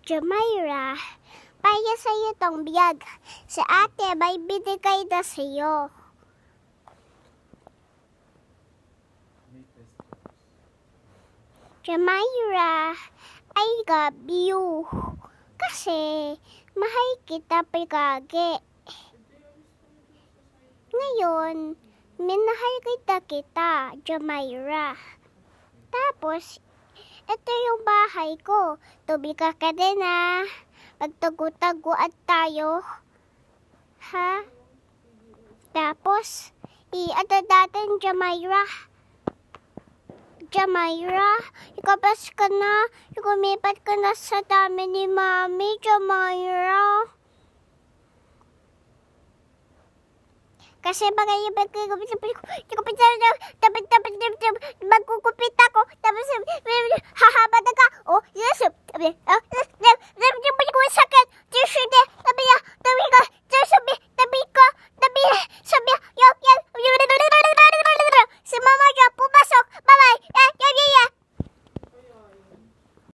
Jamaira, para sa'yo tong biyag. Si ate, may binigay na sa'yo. Jamaira, I love you. Kasi, mahal kita pagagi. Ngayon, minahal kita, Jamaira. Tapos, ito yung bahay ko. Tumiga ka din ha. Magtago-taguan tayo. Ha? Tapos, ano natin, Jamaira? Jamaira, ikabas ka na. Ikumipat ka na sa dami ni Mami, Jamaira. Kasi mga yung magkukupit ako. Tapos, hahaba na ka. Oh, yes. Sabi ko sakit. Sabi ko. Si Mama niya,